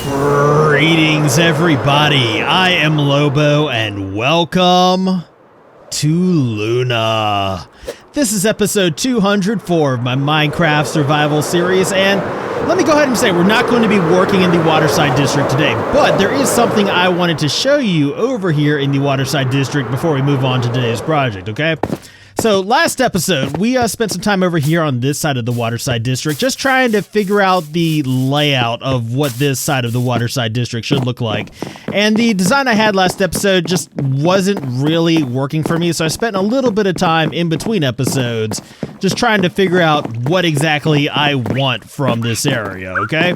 Greetings, everybody. I am Lobo, and welcome to Luna. This is episode 204 of my Minecraft survival series, and let me go ahead and say we're not going to be working in the Waterside District today, but there is something I wanted to show you over here in the Waterside District before we move on to today's project, okay? So last episode, we spent some time over here on this side of the Waterside District, just trying to figure out the layout of what this side of the Waterside District should look like. And the design I had last episode just wasn't really working for me, so I spent a little bit of time in between episodes just trying to figure out what exactly I want from this area, okay?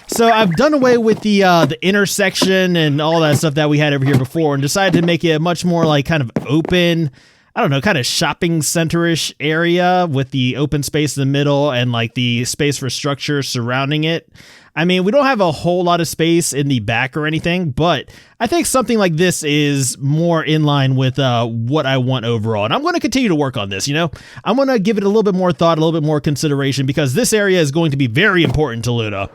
So I've done away with the intersection and all that stuff that we had over here before and decided to make it much more like kind of open, I don't know, kind of shopping center-ish area with the open space in the middle and like the space for structure surrounding it. I mean, we don't have a whole lot of space in the back or anything, but I think something like this is more in line with what I want overall. And I'm going to continue to work on this, you know? I'm going to give it a little bit more thought, a little bit more consideration, because this area is going to be very important to Luna.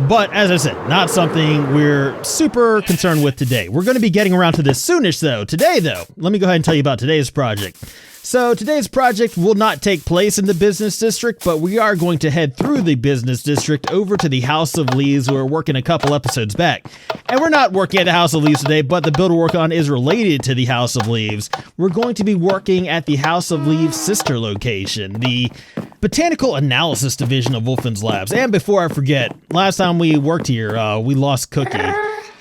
But as I said, not something we're super concerned with today. We're going to be getting around to this soonish though. Today though, let me go ahead and tell you about today's project. So today's project will not take place in the business district, but we are going to head through the business district over to the House of Leaves. We were working a couple episodes back. And we're not working at the House of Leaves today, but the build we're working on is related to the House of Leaves. We're going to be working at the House of Leaves sister location, the Botanical Analysis Division of Wolfins Labs. And before I forget, last time we worked here, we lost Cookie,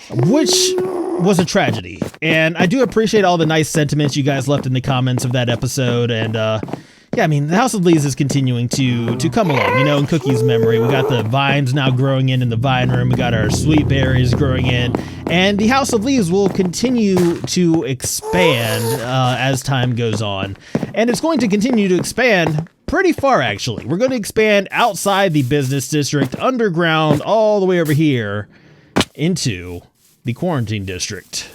which was a tragedy. And I do appreciate all the nice sentiments you guys left in the comments of that episode. And yeah, I mean, the House of Leaves is continuing to come along, you know, in Cookie's memory. We got the vines now growing in the vine room. We got our sweet berries growing in. And the House of Leaves will continue to expand as time goes on. And it's going to continue to expand pretty far, actually. We're going to expand outside the business district, underground, all the way over here into the quarantine district.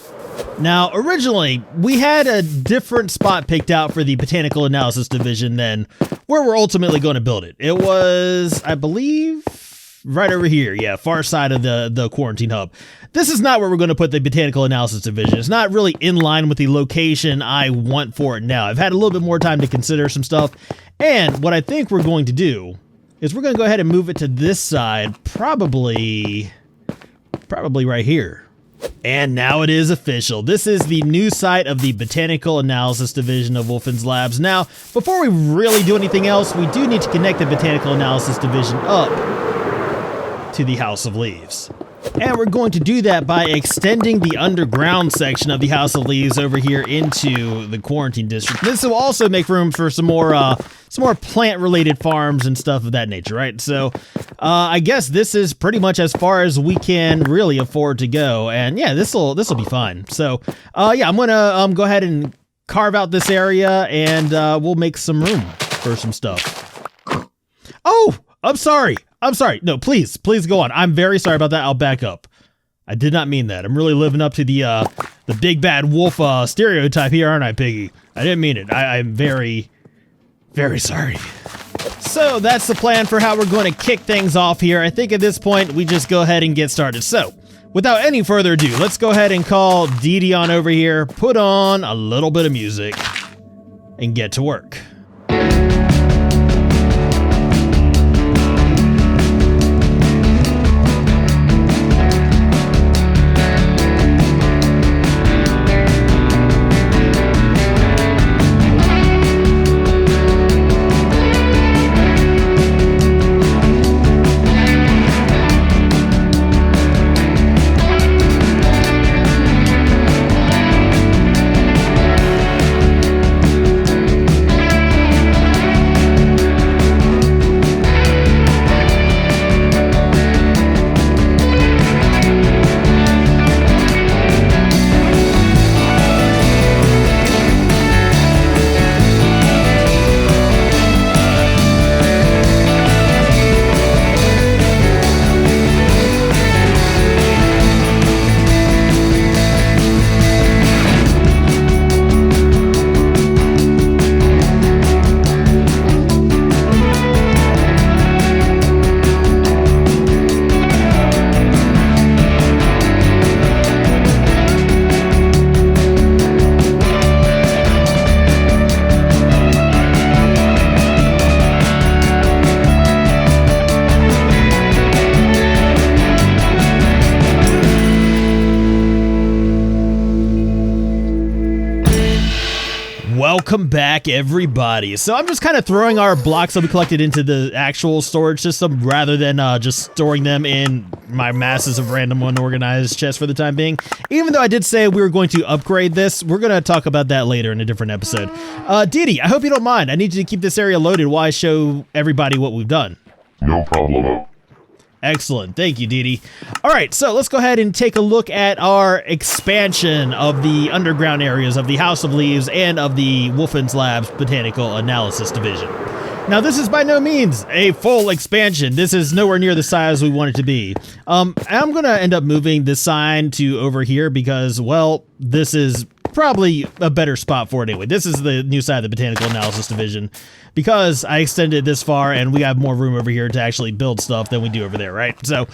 Now, originally, we had a different spot picked out for the Botanical Analysis Division than where we're ultimately going to build it. It was, I believe, right over here. Yeah, far side of the quarantine hub. This is not where we're going to put the Botanical Analysis Division. It's not really in line with the location I want for it now. I've had a little bit more time to consider some stuff. And what I think we're going to do is we're going to go ahead and move it to this side, probably right here. And now it is official. This is the new site of the Botanical Analysis Division of Wolfins Labs. Now, before we really do anything else, we do need to connect the Botanical Analysis Division up to the House of Leaves. And we're going to do that by extending the underground section of the House of Leaves over here into the quarantine district. This will also make room for some more plant-related farms and stuff of that nature, right? So, I guess this is pretty much as far as we can really afford to go. And yeah, this'll be fine. So, yeah, I'm gonna go ahead and carve out this area, and we'll make some room for some stuff. Oh, I'm sorry. No, please go on. I'm very sorry about that. I'll back up. I did not mean that. I'm really living up to the big bad wolf stereotype here, aren't I, Piggy? I didn't mean it. I'm very, very sorry. So that's the plan for how we're going to kick things off here. I think at this point, we just go ahead and get started. So without any further ado, let's go ahead and call Dee on over here, put on a little bit of music, and get to work. Welcome back, everybody. So I'm just kind of throwing our blocks that we collected into the actual storage system rather than just storing them in my masses of random unorganized chests for the time being. Even though I did say we were going to upgrade this, we're going to talk about that later in a different episode. Didi, I hope you don't mind. I need you to keep this area loaded while I show everybody what we've done. No problem. Excellent. Thank you, Didi. All right, so let's go ahead and take a look at our expansion of the underground areas of the House of Leaves and of the Wolfins Labs Botanical Analysis Division. Now, this is by no means a full expansion. This is nowhere near the size we want it to be. I'm going to end up moving this sign to over here because, well, this is probably a better spot for it anyway. This is the new side of the Botanical Analysis Division because I extended this far and we have more room over here to actually build stuff than we do over there, right? So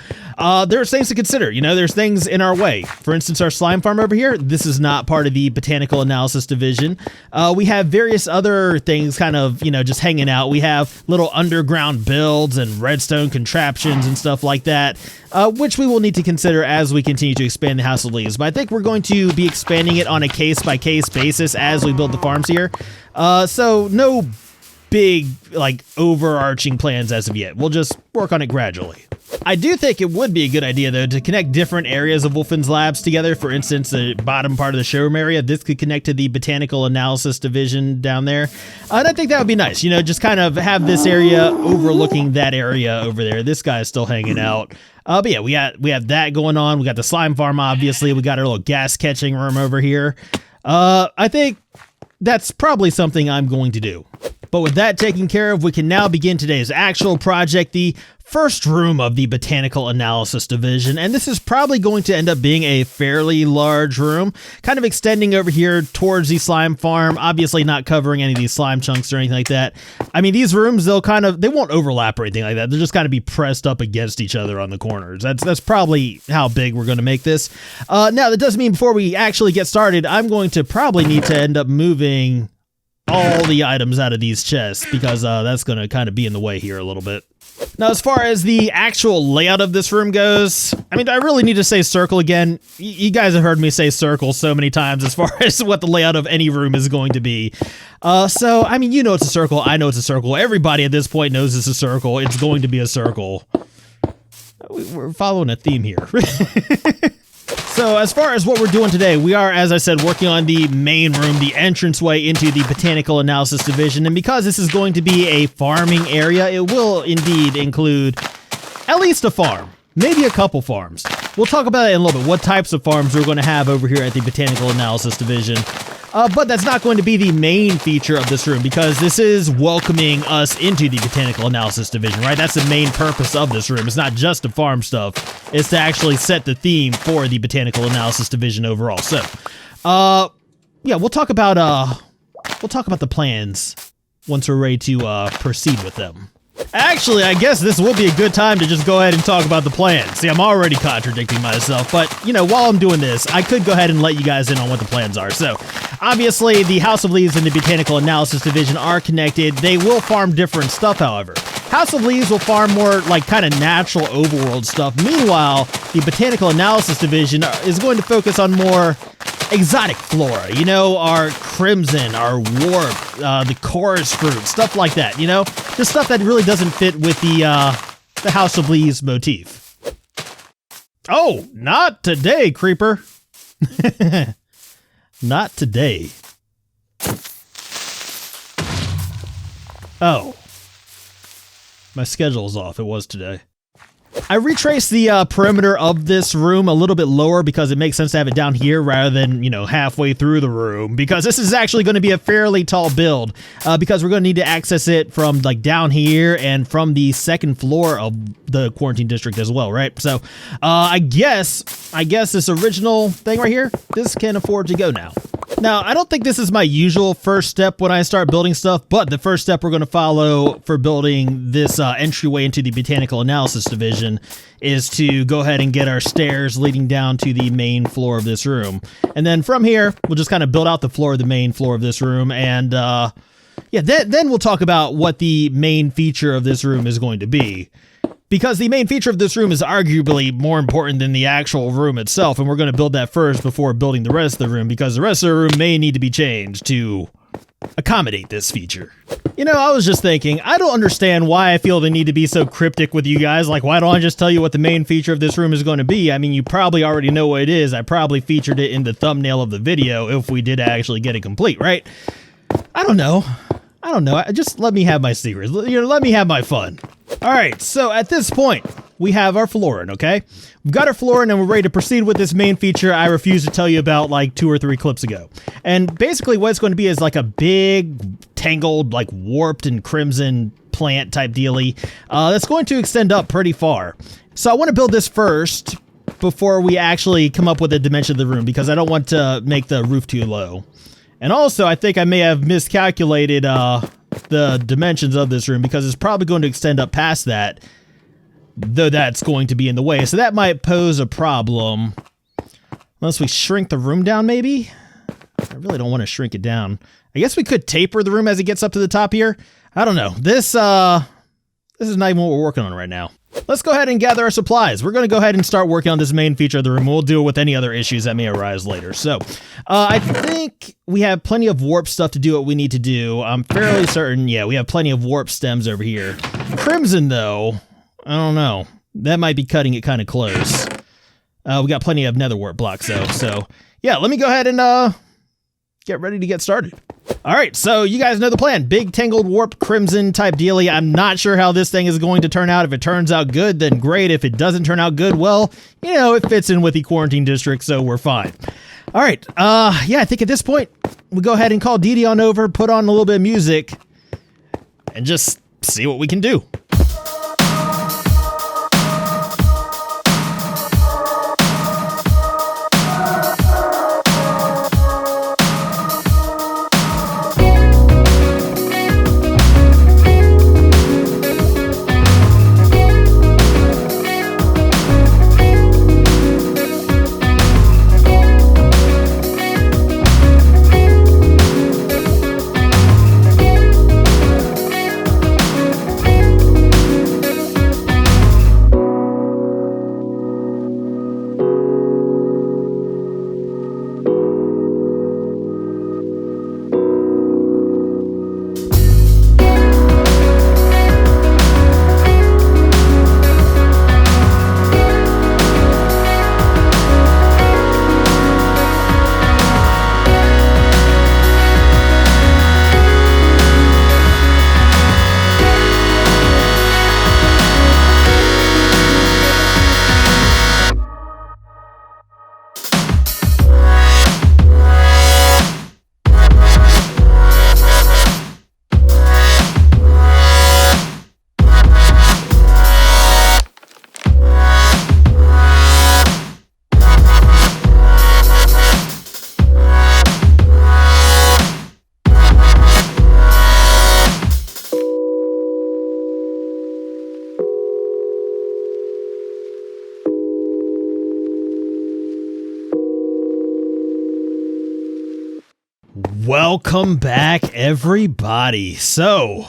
there's things to consider. You know, there's things in our way. For instance, our slime farm over here, this is not part of the Botanical Analysis Division. We have various other things kind of, you know, just hanging out. We have little underground builds and redstone contraptions and stuff like that, which we will need to consider as we continue to expand the House of Leaves. But I think we're going to be expanding it on a case-by-case basis as we build the farms here. So no big, like, overarching plans as of yet. We'll just work on it gradually. I do think it would be a good idea, though, to connect different areas of Wolfins Labs together. For instance, the bottom part of the showroom area, this could connect to the Botanical Analysis Division down there. And I think that would be nice, you know, just kind of have this area overlooking that area over there. This guy's still hanging out. But yeah, we have that going on. We got the slime farm, obviously. We got our little gas catching room over here. I think that's probably something I'm going to do. But with that taken care of, we can now begin today's actual project, the first room of the Botanical Analysis Division, and this is probably going to end up being a fairly large room, kind of extending over here towards the slime farm, obviously not covering any of these slime chunks or anything like that. I mean, these rooms, they won't overlap or anything like that. They'll just kind of be pressed up against each other on the corners. That's probably how big we're going to make this. Now, that doesn't mean before we actually get started, I'm going to probably need to end up moving all the items out of these chests because that's going to kind of be in the way here a little bit. Now, as far as the actual layout of this room goes, I mean, I really need to say circle again. You guys have heard me say circle so many times as far as what the layout of any room is going to be. So, I mean, you know it's a circle. I know it's a circle. Everybody at this point knows it's a circle. It's going to be a circle. We're following a theme here. So as far as what we're doing today, we are, as I said, working on the main room, the entranceway into the Botanical Analysis Division. And because this is going to be a farming area, it will indeed include at least a farm, maybe a couple farms. We'll talk about it in a little bit, what types of farms we're going to have over here at the Botanical Analysis Division. But that's not going to be the main feature of this room because this is welcoming us into the Botanical Analysis Division, right? That's the main purpose of this room. It's not just to farm stuff. It's to actually set the theme for the Botanical Analysis Division overall. So, yeah, we'll talk about the plans once we're ready to proceed with them. Actually, I guess this would be a good time to just go ahead and talk about the plan. See, I'm already contradicting myself, but, you know, while I'm doing this, I could go ahead and let you guys in on what the plans are. So, obviously, the House of Leaves and the Botanical Analysis Division are connected. They will farm different stuff, however. House of Leaves will farm more, like, kind of natural overworld stuff. Meanwhile, the Botanical Analysis Division is going to focus on more exotic flora, you know, our crimson, our warp, the chorus fruit, stuff like that, you know, just stuff that really doesn't fit with the House of Leaves motif. Oh, not today, creeper. Not today. Oh, my schedule's off. It was today. I retraced the perimeter of this room a little bit lower because it makes sense to have it down here rather than, you know, halfway through the room, because this is actually going to be a fairly tall build because we're going to need to access it from like down here and from the second floor of the quarantine district as well, right? So I guess this original thing right here, this can afford to go now. Now, I don't think this is my usual first step when I start building stuff, but the first step we're going to follow for building this entryway into the Botanical Analysis Division is to go ahead and get our stairs leading down to the main floor of this room. And then from here, we'll just kind of build out the floor of the main floor of this room. And yeah, then we'll talk about what the main feature of this room is going to be. Because the main feature of this room is arguably more important than the actual room itself, and we're going to build that first before building the rest of the room, because the rest of the room may need to be changed to accommodate this feature. You know, I was just thinking, I don't understand why I feel the need to be so cryptic with you guys. Like, why don't I just tell you what the main feature of this room is going to be? I mean, you probably already know what it is. I probably featured it in the thumbnail of the video if we did actually get it complete, right? I don't know. Just let me have my secrets. You know, let me have my fun. All right, so at this point, we have our flooring, okay? We've got our flooring and we're ready to proceed with this main feature I refused to tell you about like 2 or 3 clips ago. And basically what it's going to be is like a big, tangled, like warped and crimson plant type dealy that's going to extend up pretty far. So I want to build this first before we actually come up with the dimension of the room because I don't want to make the roof too low. And also, I think I may have miscalculated the dimensions of this room because it's probably going to extend up past that, though that's going to be in the way. So that might pose a problem. Unless we shrink the room down, maybe? I really don't want to shrink it down. I guess we could taper the room as it gets up to the top here. I don't know. This is not even what we're working on right now. Let's go ahead and gather our supplies. We're going to go ahead and start working on this main feature of the room. We'll deal with any other issues that may arise later. So, I think we have plenty of warp stuff to do what we need to do. I'm fairly certain, yeah, we have plenty of warp stems over here. Crimson, though, I don't know. That might be cutting it kind of close. We got plenty of nether warp blocks, though. So, yeah, let me go ahead and get ready to get started. All right, so you guys know the plan. Big tangled warp crimson type dealy. I'm not sure how this thing is going to turn out. If it turns out good, then great. If it doesn't turn out good, well, you know, it fits in with the quarantine district, so we're fine. All right, yeah, I think at this point, we go ahead and call Dee Dee on over, put on a little bit of music, and just see what we can do. Welcome back, everybody. So,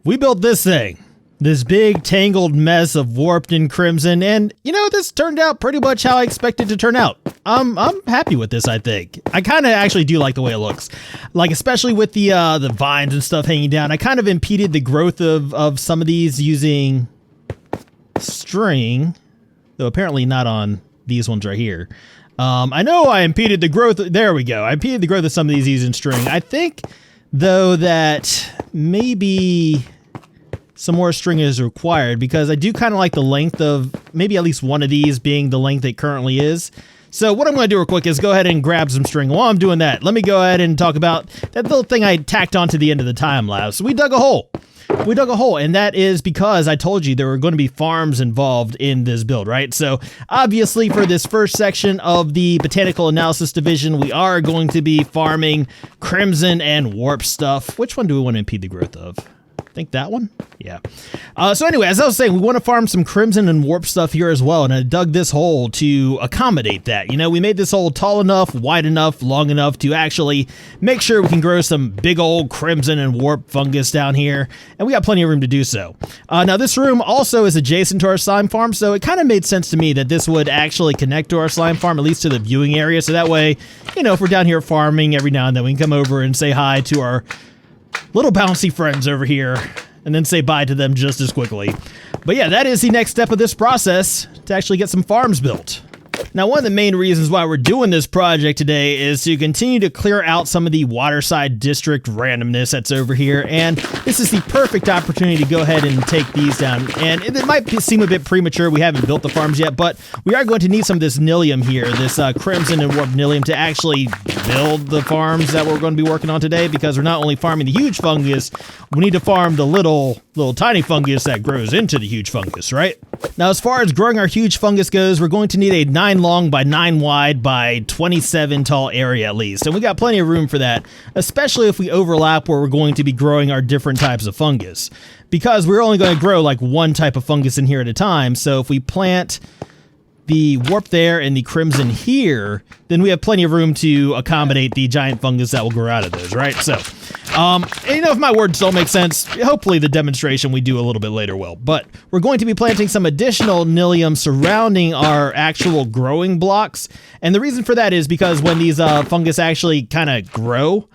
we built this thing. This big tangled mess of warped and crimson, and you know, this turned out pretty much how I expected to turn out. I'm happy with this, I think. I kind of actually do like the way it looks. Like, especially with the vines and stuff hanging down. I kind of impeded the growth of some of these using string, though apparently not on these ones right here. I know I impeded the growth. There we go. I impeded the growth of some of these using string. I think, though, that maybe some more string is required because I do kind of like the length of maybe at least one of these being the length it currently is. So what I'm going to do real quick is go ahead and grab some string. While I'm doing that, let me go ahead and talk about that little thing I tacked onto the end of the time-lapse. We dug a hole. We dug a hole, and that is because I told you there were going to be farms involved in this build, right? So, obviously, for this first section of the Botanical Analysis Division, we are going to be farming Crimson and Warp stuff. Which one do we want to impede the growth of? I think that one? Yeah. So anyway, as I was saying, we want to farm some crimson and warp stuff here as well, and I dug this hole to accommodate that. You know, we made this hole tall enough, wide enough, long enough to actually make sure we can grow some big old crimson and warp fungus down here, and we got plenty of room to do so. Now, this room also is adjacent to our slime farm, so it kind of made sense to me that this would actually connect to our slime farm, at least to the viewing area, so that way, you know, if we're down here farming every now and then, we can come over and say hi to our little bouncy friends over here, and then say bye to them just as quickly. But yeah, that is the next step of this process, to actually get some farms built. Now, one of the main reasons why we're doing this project today is to continue to clear out some of the Waterside District randomness that's over here, and this is the perfect opportunity to go ahead and take these down. And it might seem a bit premature, we haven't built the farms yet, but we are going to need some of this Nilium here, this Crimson and Warp Nilium, to actually build the farms that we're going to be working on today, because we're not only farming the huge fungus, we need to farm the little tiny fungus that grows into the huge fungus, right? Now, as far as growing our huge fungus goes, we're going to need a 9 long by 9 wide by 27 tall area at least, and we got plenty of room for that, especially if we overlap where we're going to be growing our different types of fungus, because we're only going to grow like one type of fungus in here at a time. So if we plant the warp there and the crimson here, then we have plenty of room to accommodate the giant fungus that will grow out of those, right? So, and you know, if my words don't make sense, hopefully the demonstration we do a little bit later will. But we're going to be planting some additional Nilium surrounding our actual growing blocks. And the reason for that is because when these fungus actually kind of grow,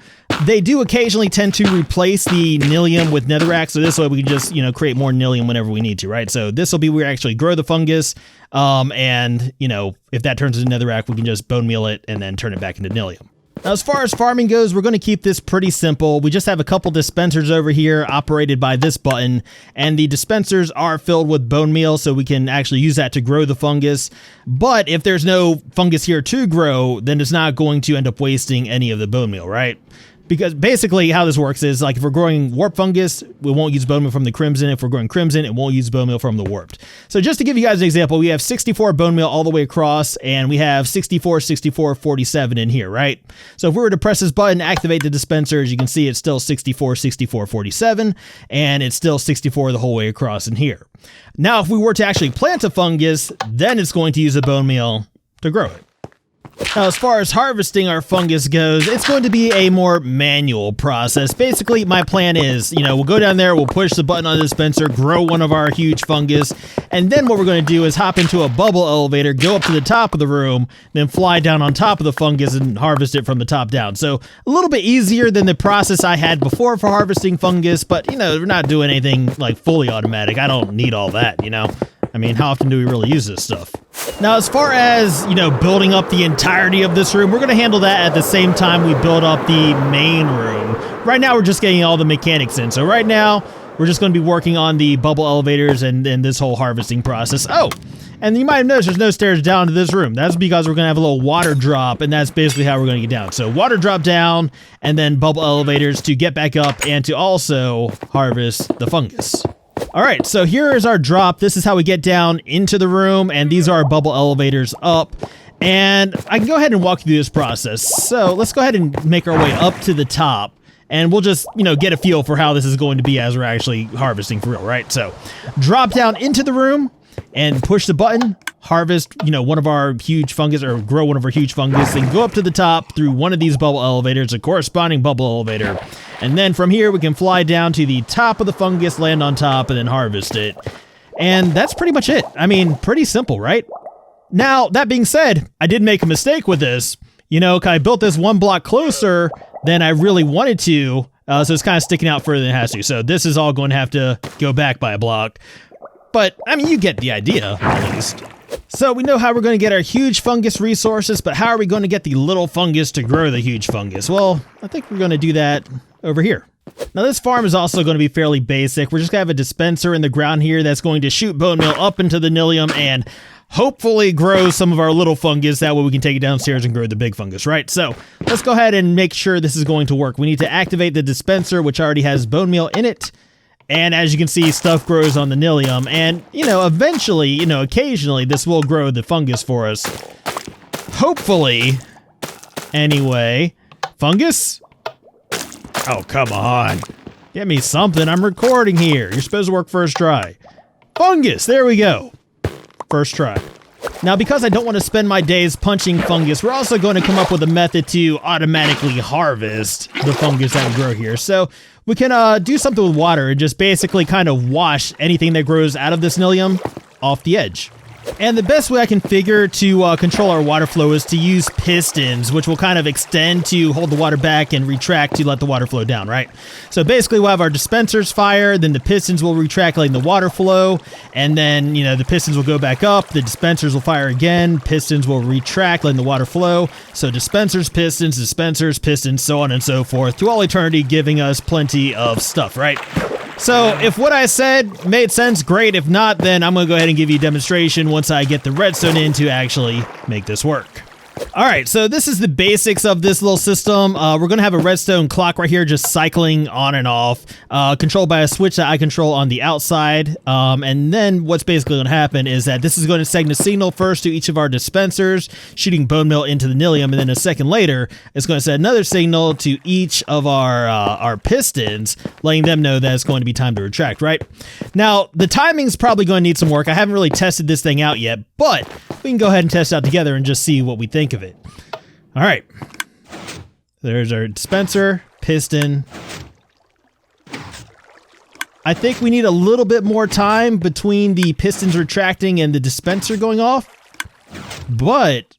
they do occasionally tend to replace the Nilium with netherrack, so this way we can just, you know, create more Nilium whenever we need to, right? So this will be where we actually grow the fungus, and, you know, if that turns into netherrack, we can just bone meal it and then turn it back into Nilium. Now, as far as farming goes, we're going to keep this pretty simple. We just have a couple dispensers over here operated by this button, and the dispensers are filled with bone meal, so we can actually use that to grow the fungus. But if there's no fungus here to grow, then it's not going to end up wasting any of the bone meal, right? Because basically how this works is, like, if we're growing warp fungus, we won't use bone meal from the crimson. If we're growing crimson, it won't use bone meal from the warped. So just to give you guys an example, we have 64 bone meal all the way across, and we have 64, 64, 47 in here, right? So if we were to press this button, activate the dispenser, as you can see, it's still 64, 64, 47, and it's still 64 the whole way across in here. Now, if we were to actually plant a fungus, then it's going to use a bone meal to grow it. Now, as far as harvesting our fungus goes, it's going to be a more manual process. Basically, my plan is, you know, we'll go down there, we'll push the button on the dispenser, grow one of our huge fungus, and then what we're going to do is hop into a bubble elevator, go up to the top of the room, then fly down on top of the fungus and harvest it from the top down. So a little bit easier than the process I had before for harvesting fungus, but, you know, we're not doing anything like fully automatic. I don't need all that, you know? I mean, how often do we really use this stuff? Now, as far as, you know, building up the entirety of this room, we're going to handle that at the same time we build up the main room. Right now, we're just getting all the mechanics in. So right now, we're just going to be working on the bubble elevators and this whole harvesting process. Oh, and you might have noticed there's no stairs down to this room. That's because we're going to have a little water drop, and that's basically how we're going to get down. So water drop down, and then bubble elevators to get back up and to also harvest the fungus. All right, so here is our drop. This is how we get down into the room, and these are our bubble elevators up. And I can go ahead and walk you through this process. So let's go ahead and make our way up to the top, and we'll just, you know, get a feel for how this is going to be as we're actually harvesting for real, right? So drop down into the room and push the button, harvest, you know, one of our huge fungus, or grow one of our huge fungus, then go up to the top through one of these bubble elevators, a corresponding bubble elevator. And then from here, we can fly down to the top of the fungus, land on top, and then harvest it. And that's pretty much it. I mean, pretty simple, right? Now, that being said, I did make a mistake with this. You know, I built this one block closer than I really wanted to, so it's kind of sticking out further than it has to. So this is all going to have to go back by a block. But, I mean, you get the idea, at least. So we know how we're going to get our huge fungus resources, but how are we going to get the little fungus to grow the huge fungus? Well, I think we're going to do that over here. Now, this farm is also going to be fairly basic. We're just going to have a dispenser in the ground here that's going to shoot bone meal up into the Nilium and hopefully grow some of our little fungus. That way we can take it downstairs and grow the big fungus, right? So let's go ahead and make sure this is going to work. We need to activate the dispenser, which already has bone meal in it. And as you can see, stuff grows on the Nilium. And, you know, eventually, you know, occasionally this will grow the fungus for us. Hopefully. Anyway. Fungus? Oh, come on. Get me something. I'm recording here. You're supposed to work first try. Fungus. There we go. First try. Now, because I don't want to spend my days punching fungus, we're also going to come up with a method to automatically harvest the fungus that we grow here. So we can do something with water and just basically kind of wash anything that grows out of this Nilium off the edge. And the best way I can figure to control our water flow is to use pistons, which will kind of extend to hold the water back and retract to let the water flow down, right? So basically we'll have our dispensers fire, then the pistons will retract letting the water flow, and then, you know, the pistons will go back up, the dispensers will fire again, pistons will retract letting the water flow, so dispensers, pistons, so on and so forth, to all eternity, giving us plenty of stuff, right? So if what I said made sense, great. If not, then I'm going to go ahead and give you a demonstration once I get the redstone in to actually make this work. All right, so this is the basics of this little system. We're going to have a redstone clock right here just cycling on and off, controlled by a switch that I control on the outside. And then what's basically going to happen is that this is going to send a signal first to each of our dispensers, shooting bone meal into the Nilium, and then a second later, it's going to send another signal to each of our pistons, letting them know that it's going to be time to retract, right? Now, the timing's probably going to need some work. I haven't really tested this thing out yet, but we can go ahead and test it out together and just see what we think of it. All right, there's our dispenser, piston. I think we need a little bit more time between the pistons retracting and the dispenser going off, but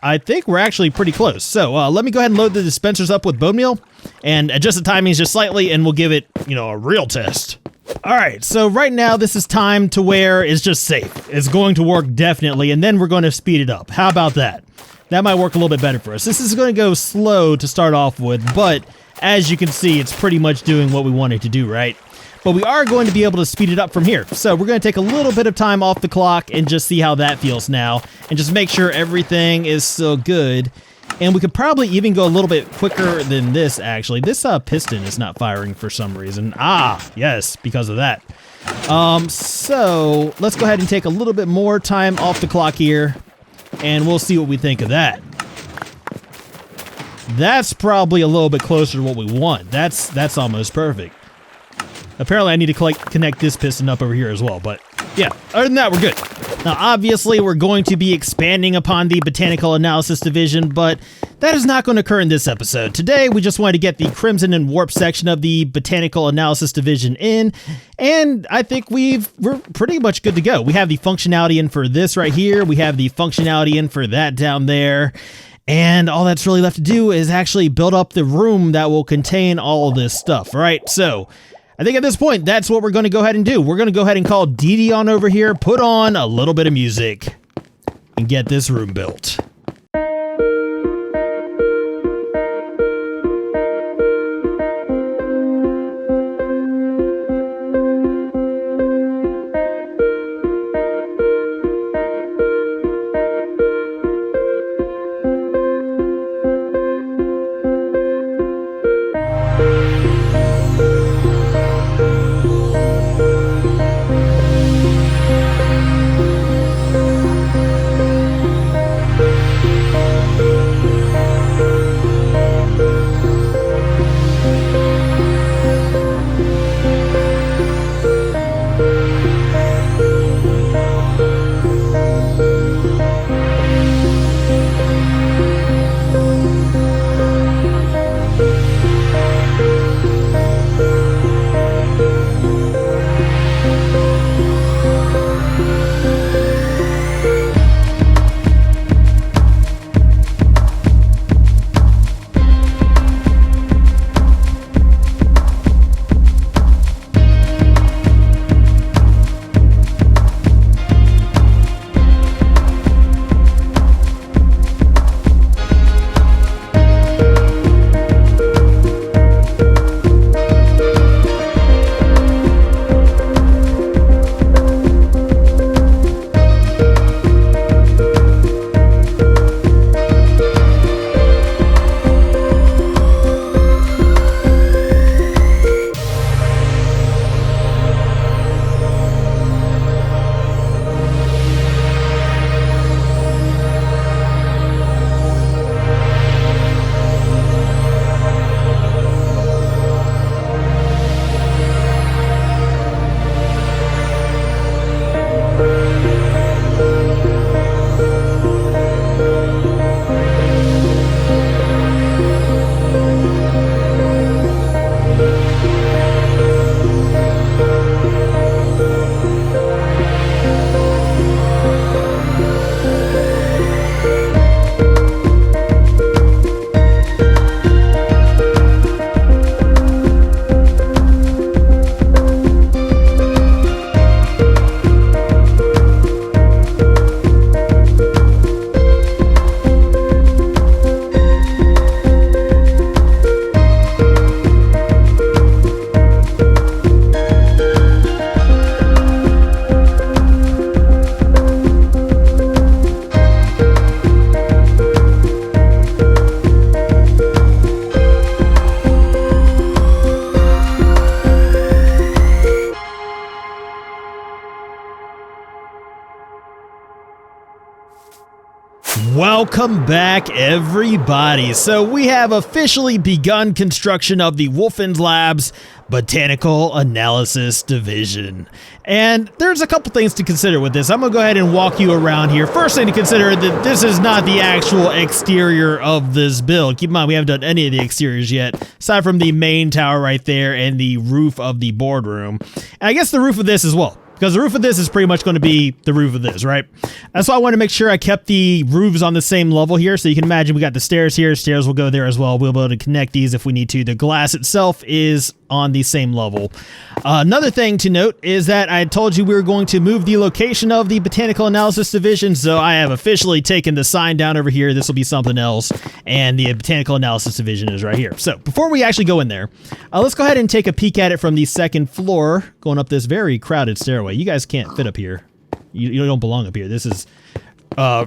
I think we're actually pretty close. So let me go ahead and load the dispensers up with bone meal and adjust the timings just slightly, and we'll give it, you know, a real test. All right, so right now this is timed to where it's just safe. It's going to work definitely, and then we're going to speed it up. How about that? That might work a little bit better for us. This is going to go slow to start off with, but as you can see, it's pretty much doing what we want it to do, right? But we are going to be able to speed it up from here. So we're going to take a little bit of time off the clock and just see how that feels now, and just make sure everything is still good. And we could probably even go a little bit quicker than this, actually. This piston is not firing for some reason. Ah, yes, because of that. So let's go ahead and take a little bit more time off the clock here, and we'll see what we think of that. That's probably a little bit closer to what we want. That's almost perfect. Apparently I need to connect this piston up over here as well, but yeah, other than that, we're good. Now, obviously, we're going to be expanding upon the Botanical Analysis Division, but that is not going to occur in this episode. Today, we just wanted to get the Crimson and Warp section of the Botanical Analysis Division in, and I think we're pretty much good to go. We have the functionality in for this right here. We have the functionality in for that down there. And all that's really left to do is actually build up the room that will contain all this stuff, right? So I think at this point, that's what we're going to go ahead and do. We're going to go ahead and call Dee on over here, put on a little bit of music, and get this room built. Welcome back, everybody. So we have officially begun construction of the Wolfins Labs Botanical Analysis Division. And there's a couple things to consider with this. I'm going to go ahead and walk you around here. First thing to consider that this is not the actual exterior of this build. Keep in mind, we haven't done any of the exteriors yet, aside from the main tower right there and the roof of the boardroom. And I guess the roof of this as well, because the roof of this is pretty much going to be the roof of this, right? That's why I want to make sure I kept the roofs on the same level here. So you can imagine we got the stairs here. Stairs will go there as well. We'll be able to connect these if we need to. The glass itself is on the same level. Another thing to note is that I told you we were going to move the location of the Botanical Analysis Division, so I have officially taken the sign down over here. This will be something else, and the Botanical Analysis Division is right here. So before we actually go in there, let's go ahead and take a peek at it from the second floor, going up this very crowded stairway. You guys can't fit up here. You don't belong up here. This is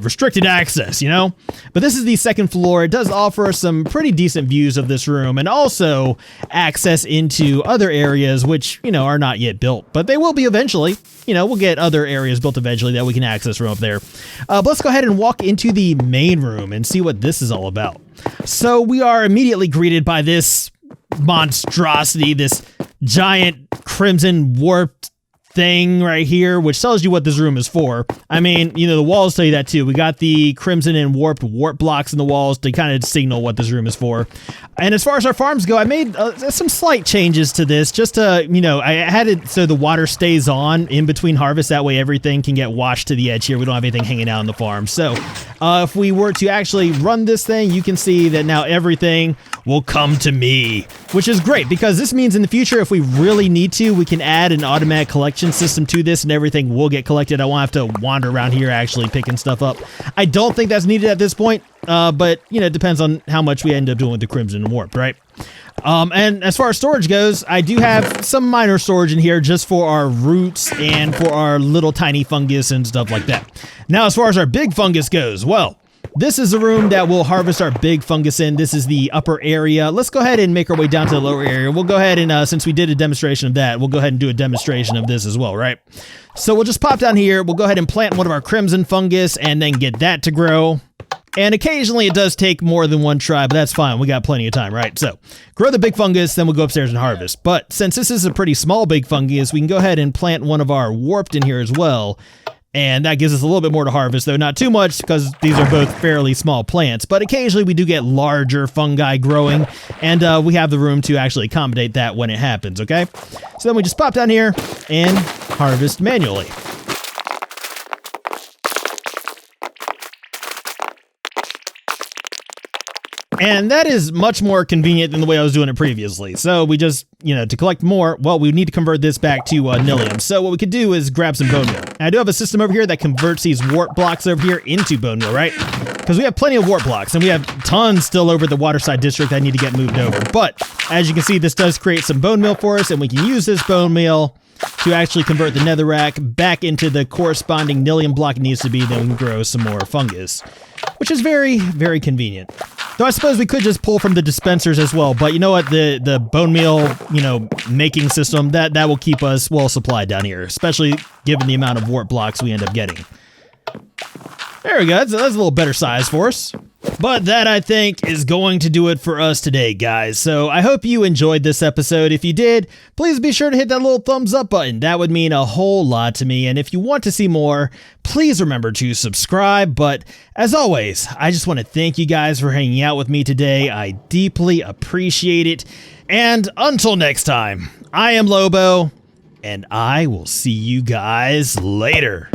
restricted access, you know? But this is the second floor. It does offer some pretty decent views of this room and also access into other areas which, you know, are not yet built, but they will be eventually. You know, we'll get other areas built eventually that we can access from up there. But let's go ahead and walk into the main room and see what this is all about. So we are immediately greeted by this monstrosity, this giant crimson warped thing right here, which tells you what this room is for. I mean, you know, the walls tell you that too. We got the crimson and warp blocks in the walls to kind of signal what this room is for. And as far as our farms go, I made some slight changes to this just to, you know, I had it so the water stays on in between harvests. That way everything can get washed to the edge here. We don't have anything hanging out on the farm. So if we were to actually run this thing, you can see that now everything will come to me, which is great because this means in the future, if we really need to, we can add an automatic collection system to this and everything will get collected. I won't have to wander around here actually picking stuff up. I don't think that's needed at this point, but you know, it depends on how much we end up doing with the Crimson and Warped, right? And as far as storage goes, I do have some minor storage in here just for our roots and for our little tiny fungus and stuff like that. Now, as far as our big fungus goes, well, this is the room that we'll harvest our big fungus in. This is the upper area. Let's go ahead and make our way down to the lower area. We'll go ahead and, since we did a demonstration of that, we'll go ahead and do a demonstration of this as well, right? So we'll just pop down here. We'll go ahead and plant one of our crimson fungus and then get that to grow. And occasionally it does take more than one try, but that's fine. We got plenty of time, right? So grow the big fungus, then we'll go upstairs and harvest. But since this is a pretty small big fungus, we can go ahead and plant one of our warped in here as well. And that gives us a little bit more to harvest, though not too much because these are both fairly small plants. But occasionally we do get larger fungi growing, and we have the room to actually accommodate that when it happens, okay? So then we just pop down here and harvest manually. And that is much more convenient than the way I was doing it previously. So we just, you know, to collect more, well, we need to convert this back to Nillium. So what we could do is grab some bone meal. And I do have a system over here that converts these warp blocks over here into bone meal, right? Because we have plenty of warp blocks and we have tons still over the Waterside District that need to get moved over. But as you can see, this does create some bone meal for us, and we can use this bone meal to actually convert the netherrack back into the corresponding Nillium block it needs to be. Then we can grow some more fungus, which is very, very convenient. Though I suppose we could just pull from the dispensers as well, but you know what, the bone meal, you know, making system, that will keep us well supplied down here, especially given the amount of warp blocks we end up getting. There we go, that's a little better size for us. But that, I think, is going to do it for us today, guys. So I hope you enjoyed this episode. If you did, please be sure to hit that little thumbs up button. That would mean a whole lot to me. And if you want to see more, please remember to subscribe. But as always, I just want to thank you guys for hanging out with me today. I deeply appreciate it. And until next time, I am Lobo, and I will see you guys later.